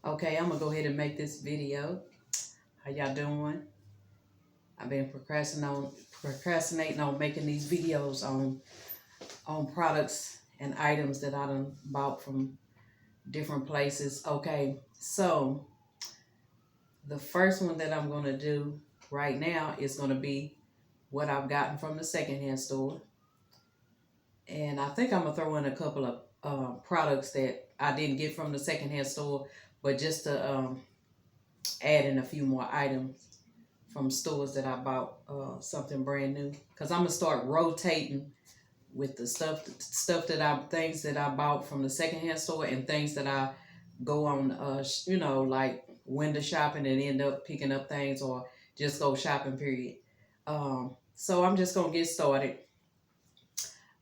Okay, I'm gonna go ahead and make this video. How y'all doing? I've been procrastinating on making these videos on products and items that I done bought from different places. Okay, so the first one that I'm gonna do right now is gonna be what I've gotten from the secondhand store, and I think I'm gonna throw in a couple of products that I didn't get from the secondhand store, but just to add in a few more items from stores that I bought something brand new, because I'm gonna start rotating with the things that I bought from the secondhand store and things that I go on like window shopping and end up picking up things, or just go shopping period. So I'm just gonna get started.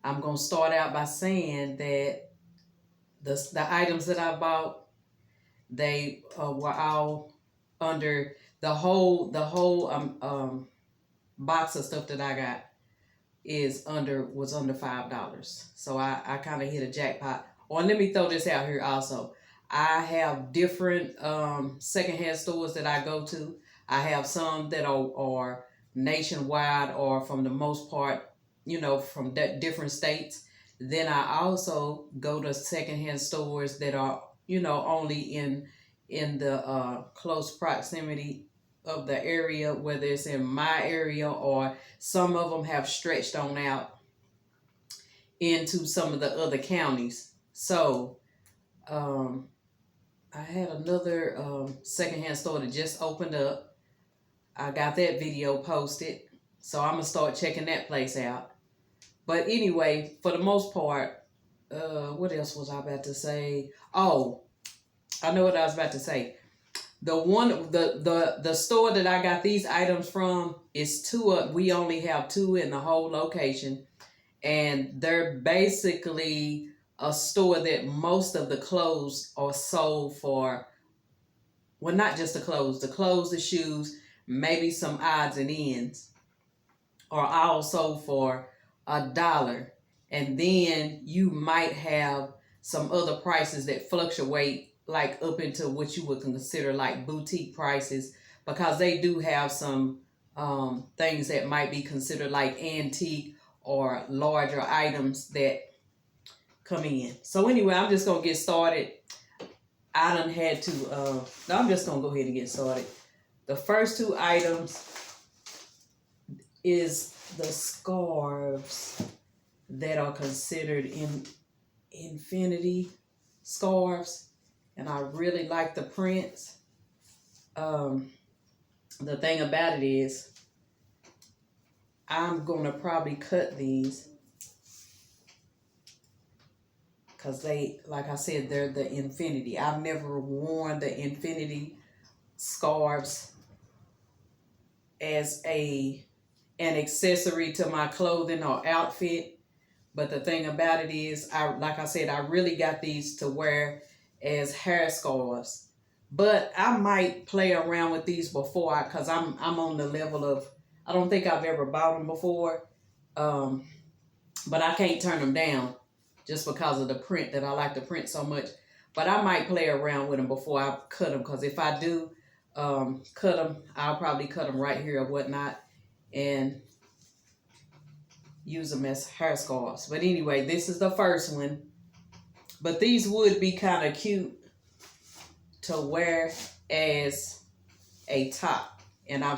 I'm gonna start out by saying that the items that I bought, they were all under the whole box of stuff that I got was under $5. So I kind of hit a jackpot. Or let me throw this out here also. I have different secondhand stores that I go to. I have some that are nationwide, or from the most part, from different states. Then I also go to secondhand stores that are, only in the close proximity of the area, whether it's in my area, or some of them have stretched on out into some of the other counties. So I had another secondhand store that just opened up. I got that video posted, so I'm gonna start checking that place out. But anyway, for the most part, what else was I about to say? Oh, I know what I was about to say. The store that I got these items from is two. We only have two in the whole location, and they're basically a store that most of the clothes are sold for. Well, not just the clothes, the shoes, maybe some odds and ends, are all sold for $1, and then you might have some other prices that fluctuate, like up into what you would consider like boutique prices, because they do have some things that might be considered like antique or larger items that come in. So anyway, I'm just gonna get started. I done had to no, I'm just gonna go ahead and get started. The first two items is the scarves that are considered infinity scarves, and I really like the prints. The thing about it is, I'm gonna probably cut these because they, like I said, they're the infinity. I've never worn the infinity scarves as an accessory to my clothing or outfit. But the thing about it is, like I said, I really got these to wear as hair scarves. But I might play around with these before, because I'm on the level of, I don't think I've ever bought them before. But I can't turn them down just because of the print, that I like the print so much. But I might play around with them before I cut them, because if I do cut them, I'll probably cut them right here or whatnot and use them as hair scarves. But anyway, this is the first one. But these would be kind of cute to wear as a top. And I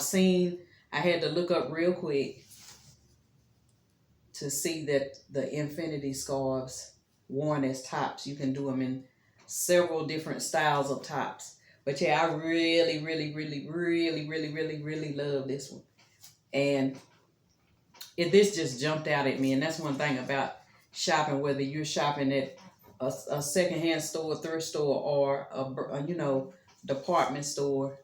had to look up real quick to see that the infinity scarves worn as tops, you can do them in several different styles of tops. But yeah, I really, really, really, really, really, really, really love this one. And this just jumped out at me. And that's one thing about shopping, whether you're shopping at a secondhand store, thrift store, or a department store.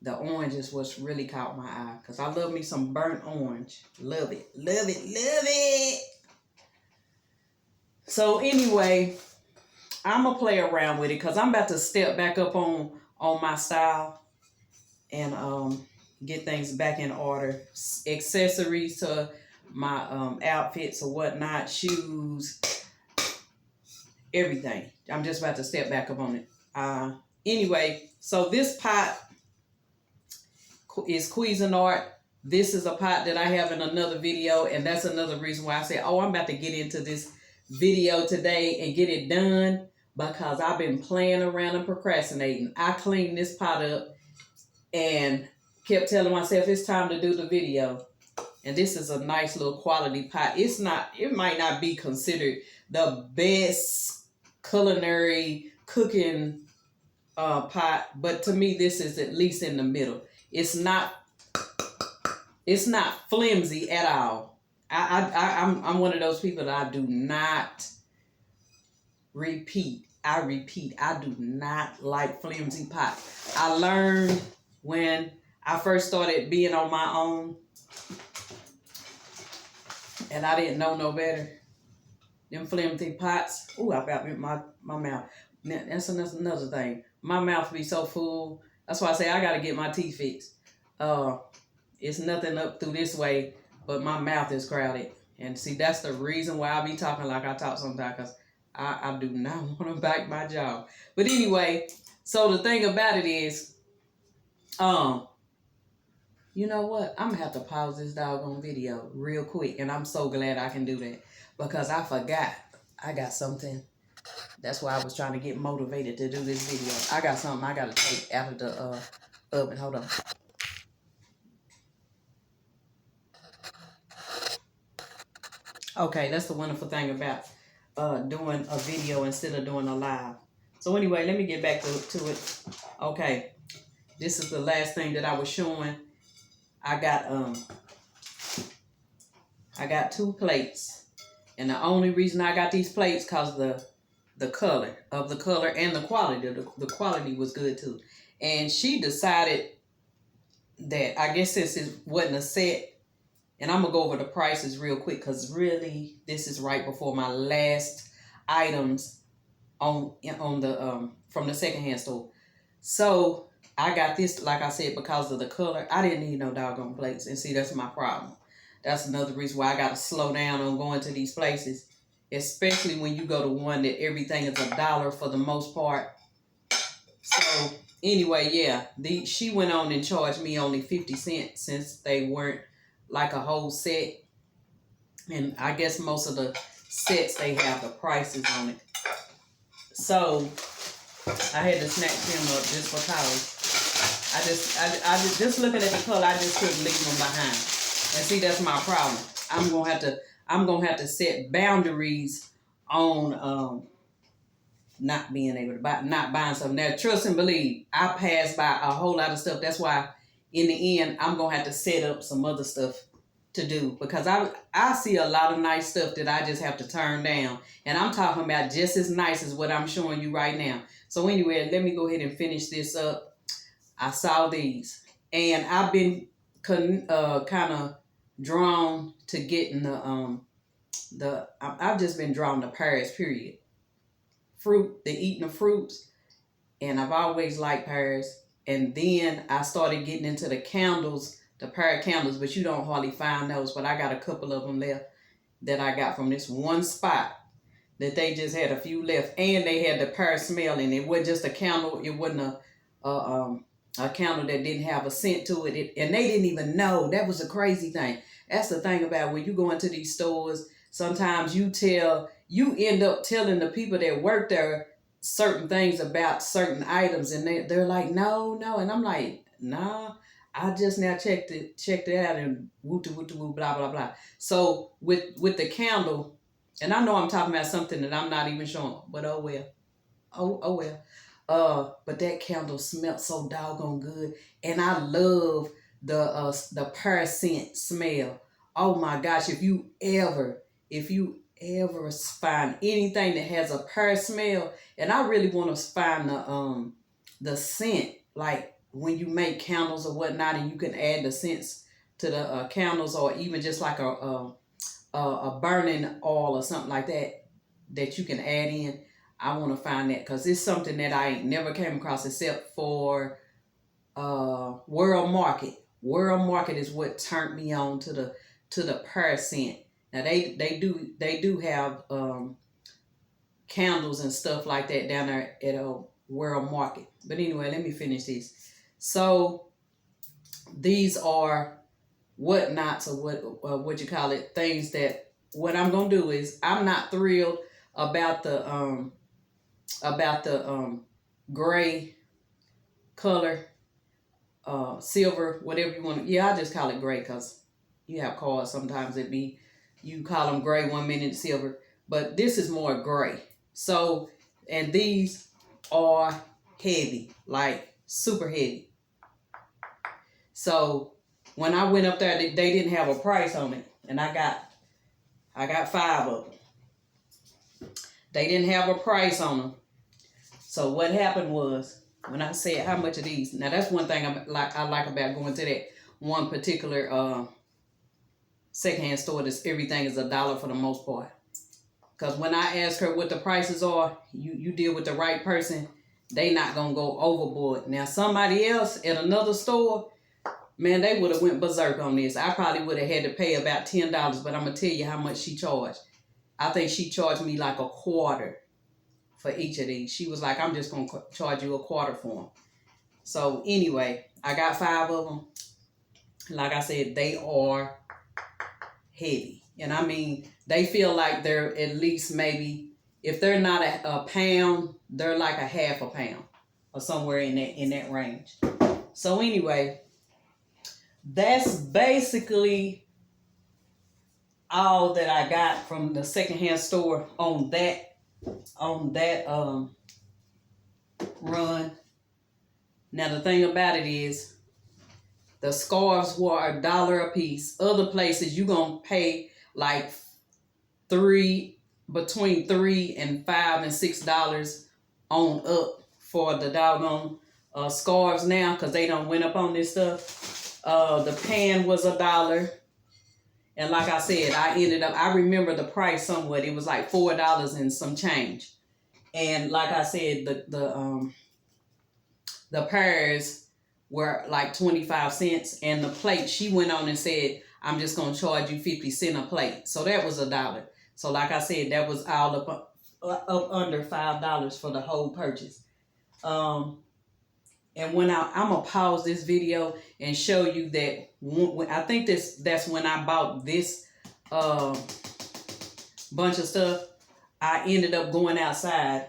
The orange is what's really caught my eye, because I love me some burnt orange. Love it, love it, love it. So anyway, I'm going to play around with it, because I'm about to step back up on my style and get things back in order. Accessories to my outfits or whatnot, shoes, everything. I'm just about to step back up on it. Anyway, so this pot is Cuisinart. This is a pot that I have in another video, and that's another reason why I said, oh, I'm about to get into this video today and get it done, because I've been playing around and procrastinating. I cleaned this pot up and kept telling myself it's time to do the video. And this is a nice little quality pot. It might not be considered the best culinary cooking pot, but to me, this is at least in the middle. It's not flimsy at all. I'm one of those people that I do not repeat. I do not like flimsy pot. I learned when I first started being on my own, and I didn't know no better. Them flimsy pots. Ooh, I got my mouth. That's another thing. My mouth be so full. That's why I say I gotta get my teeth fixed. It's nothing up through this way, but my mouth is crowded. And see, that's the reason why I be talking like I talk sometimes, because I do not want to back my jaw. But anyway, so the thing about it is, you know what? I'm gonna have to pause this doggone video real quick, and I'm so glad I can do that, because I forgot I got something. That's why I was trying to get motivated to do this video. I got something I gotta take out of the oven. Hold on. Okay, that's the wonderful thing about doing a video instead of doing a live. So anyway, let me get back to it. Okay, this is the last thing that I was showing. I got 2 plates, and the only reason I got these plates because the color and the quality. The quality was good too. And she decided that, I guess since it wasn't a set, and I'm going to go over the prices real quick, because really this is right before my last items on the from the secondhand store. So I got this, like I said, because of the color. I didn't need no doggone plates. And see, that's my problem. That's another reason why I got to slow down on going to these places, especially when you go to one that everything is $1 for the most part. So anyway, yeah, she went on and charged me only 50 cents since they weren't like a whole set. And I guess most of the sets, they have the prices on it. So I had to snatch them up just because I just looking at the color, I just couldn't leave them behind. And see, that's my problem. I'm gonna have to set boundaries on not being able to buy, not buying something. Now, trust and believe, I passed by a whole lot of stuff. That's why in the end, I'm gonna have to set up some other stuff to do, because I see a lot of nice stuff that I just have to turn down. And I'm talking about just as nice as what I'm showing you right now. So anyway, let me go ahead and finish this up. I saw these, and I've been kind of drawn to getting I've just been drawn to pears, period. Fruit, the eating of fruits, and I've always liked pears. And then I started getting into the candles, the pear candles, but you don't hardly find those. But I got a couple of them left that I got from this one spot that they just had a few left, and they had the pear smell, and it wasn't just a candle. It wasn't a candle that didn't have a scent to it. And they didn't even know. That was a crazy thing. That's the thing about when you go into these stores. Sometimes you end up telling the people that work there certain things about certain items, and they're like, no, and I'm like, nah, I just now checked it out, and woo blah blah blah. So with the candle, and I know I'm talking about something that I'm not even showing, but oh well. But that candle smelled so doggone good, and I love the pear scent smell. Oh my gosh, if you ever find anything that has a pear smell, and I really want to find the scent, like when you make candles or whatnot, and you can add the scents to the candles, or even just like a burning oil or something like that you can add in. I want to find that, because it's something that I ain't never came across except for World Market. World Market is what turned me on to the pear scent. Now they do have candles and stuff like that down there at world market. But anyway, let me finish this. So these are whatnots, or what you call it, things that what I'm gonna do is, I'm not thrilled about the gray color, silver, whatever you want. Yeah, I just call it gray because you have cars sometimes it be, you call them gray one minute, silver, but this is more gray. So, and these are heavy, like super heavy. So when I went up there, they didn't have a price on it, and I got 5 of them. They didn't have a price on them. So what happened was, when I said how much of these, now that's one thing I like about going to that one particular secondhand store. That's everything is $1 for the most part. Because when I ask her what the prices are, you deal with the right person, they not gonna go overboard. Now somebody else at another store, man, they would have went berserk on this. I probably would have had to pay about $10, but I'm gonna tell you how much she charged. I think she charged me like a quarter for each of these. She was like, I'm just gonna charge you a quarter for them. So anyway, I got 5 of them. Like I said, they are heavy. And I mean, they feel like they're at least maybe, if they're not a pound, they're like a half a pound or somewhere in that range. So anyway, that's basically all that I got from the secondhand store on that run. Now the thing about it is, the scarves were $1 a piece. Other places you gonna pay like between $3 and $5 and $6 on up for the doggone scarves now, because they done went up on this stuff. The pan was $1. And like I said, I remember the price somewhat. It was like $4 and some change. And like I said, the pears were like 25 cents. And the plate, she went on and said, I'm just going to charge you 50 cents a plate. So that was $1. So like I said, that was all up under $5 for the whole purchase. And when I'm going to pause this video and show you that I think that's when I bought this bunch of stuff. I ended up going outside,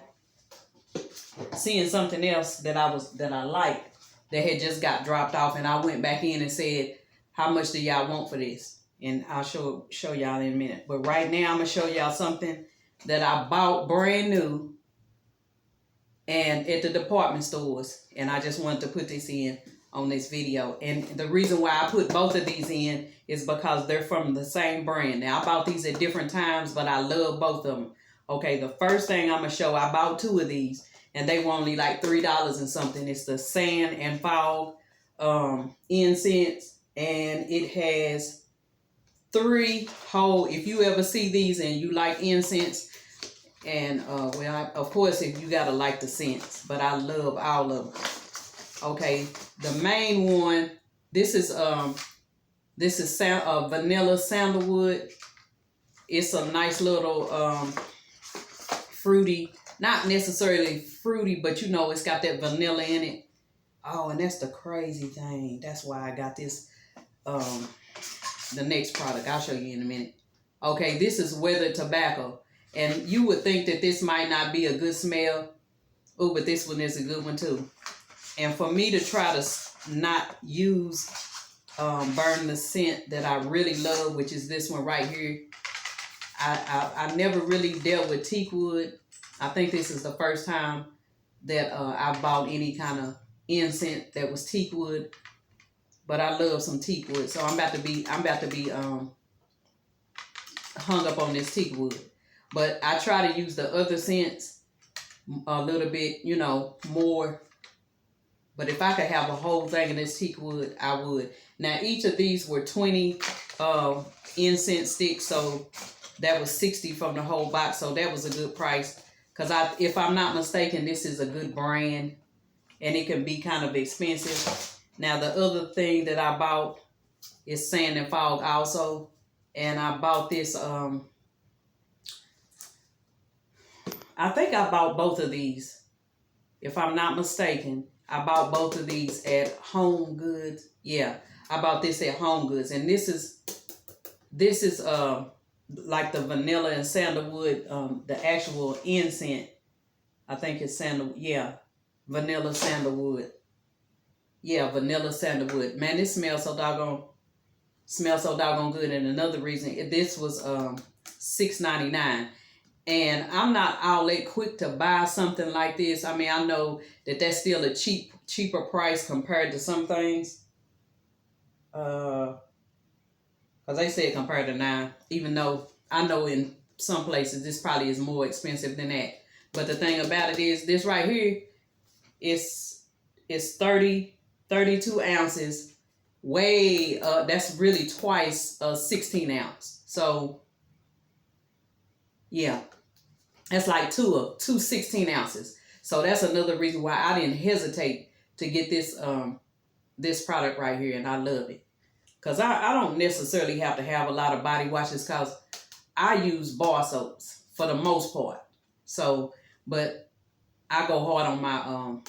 seeing something else that I liked that had just got dropped off, and I went back in and said, how much do y'all want for this? And I'll show y'all in a minute. But right now I'm going to show y'all something that I bought brand new and at the department stores, and I just wanted to put this in on this video. And the reason why I put both of these in is because they're from the same brand. Now I bought these at different times, but I love both of them. Okay, the first thing I'm gonna show, I bought 2 of these, and they were only like $3 and something. It's the Sand and Fog incense, and it has 3 whole. If you ever see these and you like incense, and well, of course, if you gotta like the scents, but I love all of them. Okay, the main one, this is vanilla sandalwood. It's a nice little fruity, not necessarily fruity, but you know, it's got that vanilla in it. Oh, and that's the crazy thing. That's why I got this, the next product. I'll show you in a minute. Okay, this is weathered tobacco. And you would think that this might not be a good smell. Oh, but this one is a good one too. And for me to try to not use burn the scent that I really love, which is this one right here. I never really dealt with teak wood. I think this is the first time that I bought any kind of incense that was teak wood. But I love some teak wood, so I'm about to be hung up on this teak wood. But I try to use the other scents a little bit, you know, more. But if I could have a whole thing of this teak wood, I would. Now, each of these were 20 incense sticks, so that was 60 from the whole box. So that was a good price. Because if I'm not mistaken, this is a good brand, and it can be kind of expensive. Now, the other thing that I bought is Sand and Fog also. And I bought this, I think I bought both of these if I'm not mistaken. I bought both of these at Home Goods. Yeah, I bought this at Home Goods, and this is like the vanilla and sandalwood, the actual incense. I think it's sandal. Yeah, vanilla sandalwood. Yeah, vanilla sandalwood. Man, this smells so doggone good. And another reason, this was $6.99. And I'm not all that quick to buy something like this. I mean, I know that that's still a cheaper price compared to some things. Because they said compared to $9, even though I know in some places this probably is more expensive than that. But the thing about it is, this right here is 32 ounces. That's really twice a 16 ounce. So yeah, that's like two 16 ounces. So that's another reason why I didn't hesitate to get this product right here, and I love it. Because I don't necessarily have to have a lot of body washes, because I use bar soaps for the most part. So, but I go hard on my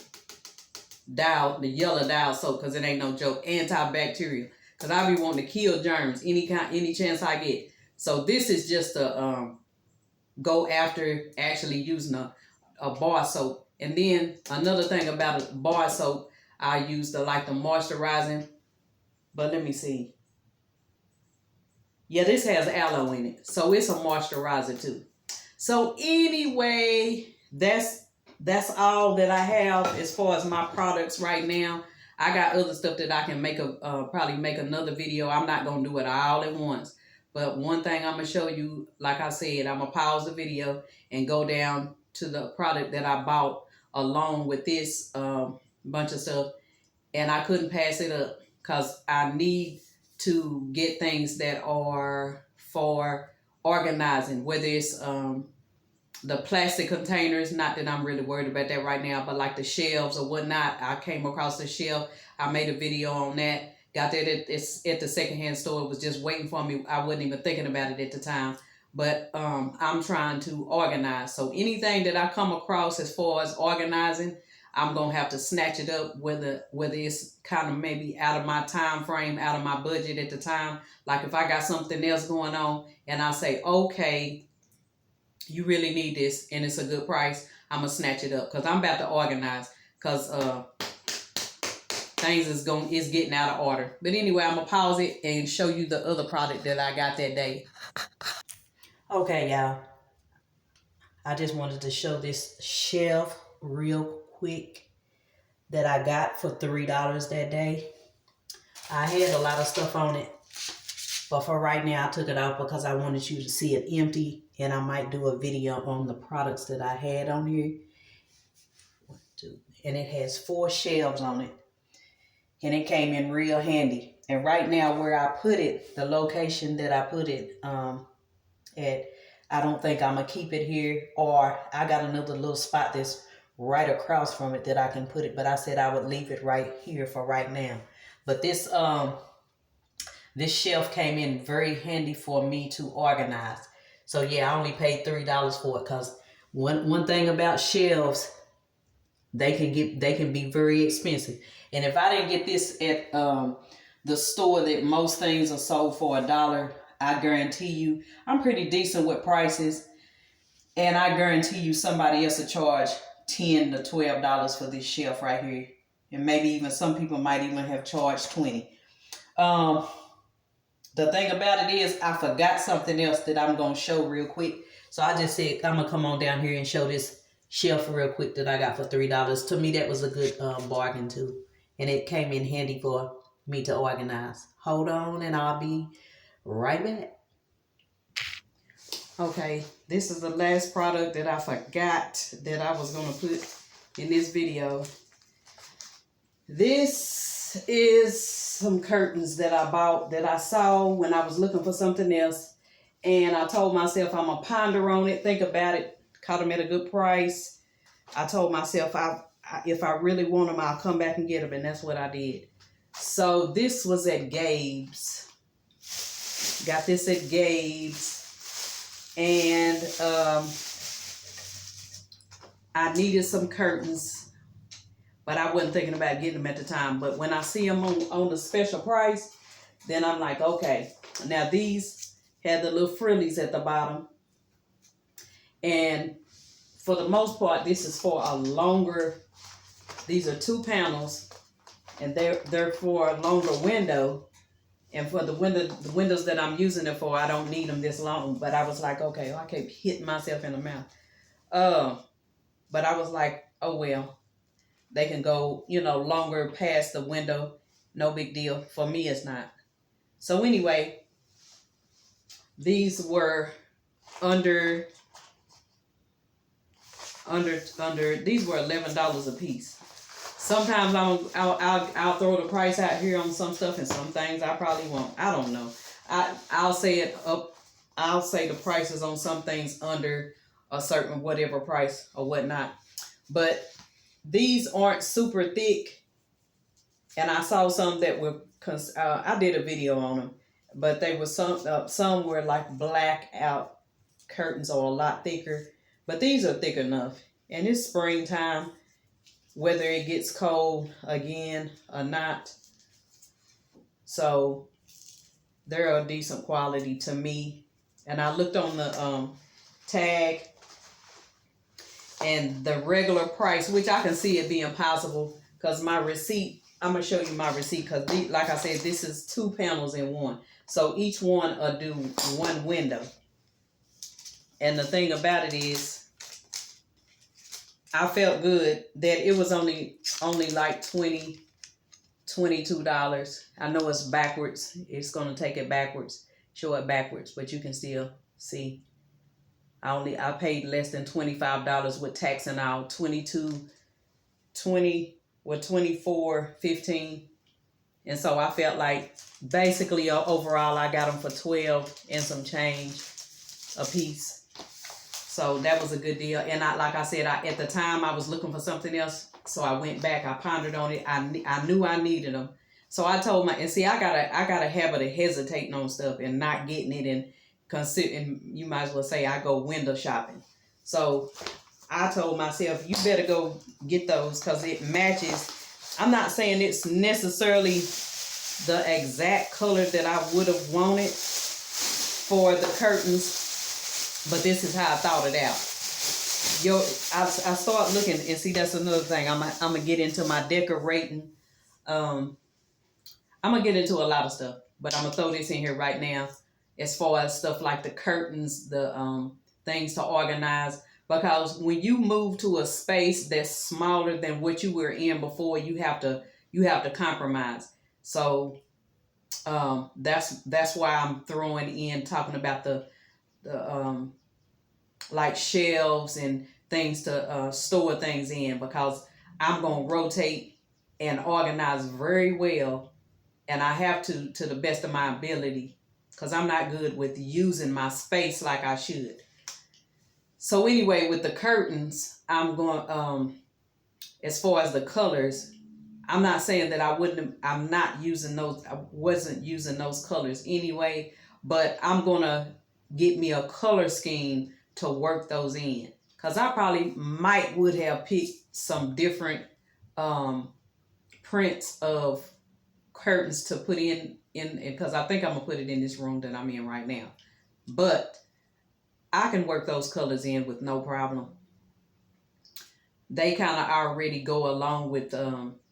the yellow dial soap, because it ain't no joke. Antibacterial. Because I be wanting to kill germs any chance I get. So this is just a go after actually using a bar soap. And then another thing about a bar soap, I use the moisturizing. But let me see. Yeah, this has aloe in it, so it's a moisturizer too. So anyway, that's all that I have as far as my products right now. I got other stuff that I can probably make another video. I'm not gonna do it all at once. But one thing I'm gonna show you, like I said, I'm gonna pause the video and go down to the product that I bought along with this bunch of stuff, and I couldn't pass it up because I need to get things that are for organizing, whether it's the plastic containers. Not that I'm really worried about that right now, but like the shelves or whatnot. I came across the shelf. I made a video on that. Got that at the secondhand store. It was just waiting for me. I wasn't even thinking about it at the time. But I'm trying to organize. So anything that I come across as far as organizing, I'm going to have to snatch it up, whether it's kind of maybe out of my time frame, out of my budget at the time. Like if I got something else going on and I say, okay, you really need this and it's a good price, I'm going to snatch it up because I'm about to organize, because things is getting out of order. But anyway, I'm going to pause it and show you the other product that I got that day. Okay, y'all. I just wanted to show this shelf real quick that I got for $3 that day. I had a lot of stuff on it, but for right now I took it off because I wanted you to see it empty, and I might do a video on the products that I had on here. And it has 4 shelves on it, and it came in real handy. And right now where I put it, the location that I put it at, I don't think I'm gonna keep it here, or I got another little spot that's right across from it that I can put it, but I said I would leave it right here for right now. But this shelf came in very handy for me to organize. So yeah, I only paid $3 for it, because one thing about shelves, they can be very expensive. And if I didn't get this at the store that most things are sold for $1, I guarantee you, I'm pretty decent with prices, and I guarantee you somebody else will charge $10 to $12 for this shelf right here. And maybe even some people might even have charged $20. The thing about it is, I forgot something else that I'm going to show real quick. So I just said, I'm going to come on down here and show this shelf real quick that I got for $3. To me, that was a good bargain too. And it came in handy for me to organize. Hold on, and I'll be right back. Okay, this is the last product that I forgot that I was going to put in this video. This is some curtains that I bought, that I saw when I was looking for something else. And I told myself I'm going to ponder on it, think about it, caught them at a good price. I told myself if I really want them, I'll come back and get them. And that's what I did. So this was at Gabe's. Got this at Gabe's. And I needed some curtains but I wasn't thinking about getting them at the time. But when I see them on the special price, then I'm like, okay. Now these had the little frillies at the bottom, and for the most part, this is for a longer. These are 2 panels, and they're for a longer window. And for the windows that I'm using it for, I don't need them this long. But I was like, okay, I keep hitting myself in the mouth. But I was like, oh well, they can go, longer past the window. No big deal. For me, it's not. So anyway, these were under these were $11 a piece. Sometimes I'll throw the price out here on some stuff, and some things I probably won't. I don't know. I'll say it up. I'll say the prices on some things under a certain whatever price or whatnot. But these aren't super thick, and I saw some that were. I did a video on them, but they were some were like blackout curtains or a lot thicker. But these are thick enough, and it's springtime. Whether it gets cold again or not. So they're a decent quality to me. And I looked on the tag, and the regular price, which I can see it being possible because my receipt, I'm going to show you my receipt because like I said, this is 2 panels in one. So each one will do 1 window. And the thing about it is, I felt good that it was only like $22. I know it's backwards. It's going to take it backwards, show it backwards, but you can still see. I paid less than $25 with tax and all. 24.15. And so I felt like basically overall I got them for 12 and some change a piece. So that was a good deal. And like I said, at the time I was looking for something else. So I went back, I pondered on it. I knew I needed them. So I told and see, I got a habit of hesitating on stuff and not getting it, and considering, you might as well say I go window shopping. So I told myself, you better go get those because it matches. I'm not saying it's necessarily the exact color that I would have wanted for the curtains, but this is how I thought it out. I start looking, and see, that's another thing. I'm gonna get into my decorating. I'm gonna get into a lot of stuff, but I'm gonna throw this in here right now, as far as stuff like the curtains, the things to organize. Because when you move to a space that's smaller than what you were in before, you have to compromise. So that's why I'm throwing in talking about the like shelves and things to store things in, because I'm going to rotate and organize very well, and I have to the best of my ability, because I'm not good with using my space like I should. So anyway, with the curtains, I'm going as far as the colors, I'm not saying that I wasn't using those colors anyway, but I'm going to get me a color scheme to work those in, because I probably would have picked some different prints of curtains to put in because I think I'm gonna put it in this room that I'm in right now, but I can work those colors in with no problem. They kind of already go along with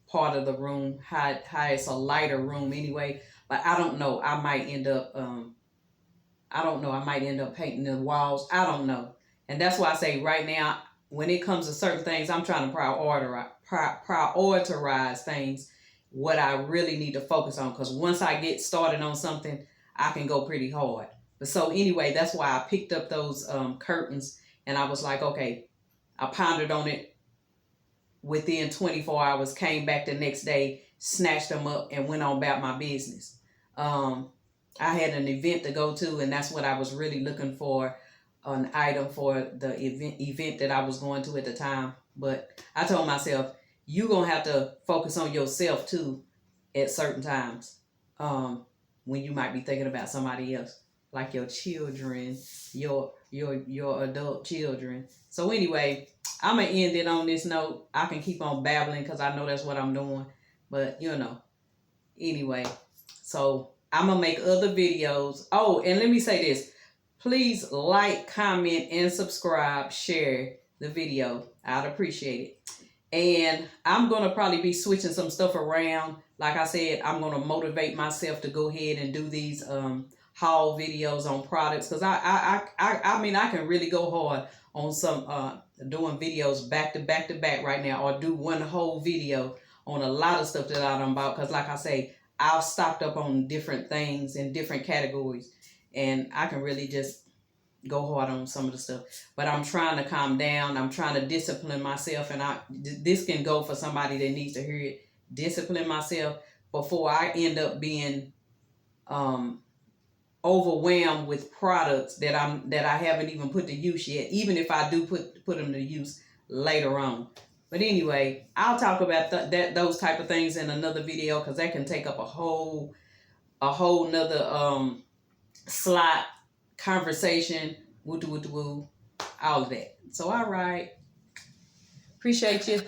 part of the room, how it's a lighter room anyway. But I don't know, I might end up painting the walls. I don't know. And that's why I say right now, when it comes to certain things, I'm trying to prioritize things, what I really need to focus on. Because once I get started on something, I can go pretty hard. But so anyway, that's why I picked up those curtains, and I was like, okay, I pondered on it within 24 hours, came back the next day, snatched them up, and went on about my business. I had an event to go to, and that's what I was really looking for, an item for the event that I was going to at the time. But I told myself, you're going to have to focus on yourself too at certain times when you might be thinking about somebody else. like your children, your adult children. So anyway, I'm gonna end it on this note. I can keep on babbling because I know that's what I'm doing, but anyway. So I'm gonna make other videos. Oh, and let me say this: please like, comment, and subscribe. Share the video. I'd appreciate it. And I'm going to probably be switching some stuff around. Like I said, I'm going to motivate myself to go ahead and do these haul videos on products, because I mean, I can really go hard on some doing videos back to back to back right now, or do one whole video on a lot of stuff that I done bought, because like I say, I've stocked up on different things in different categories, and I can really just go hard on some of the stuff. But I'm trying to calm down. I'm trying to discipline myself, and this can go for somebody that needs to hear it. Discipline myself before I end up being overwhelmed with products that I haven't even put to use yet, even if I do put them to use later on. But anyway, I'll talk about those type of things in another video, because that can take up a whole nother slot conversation, woo, all of that. So all right, appreciate you.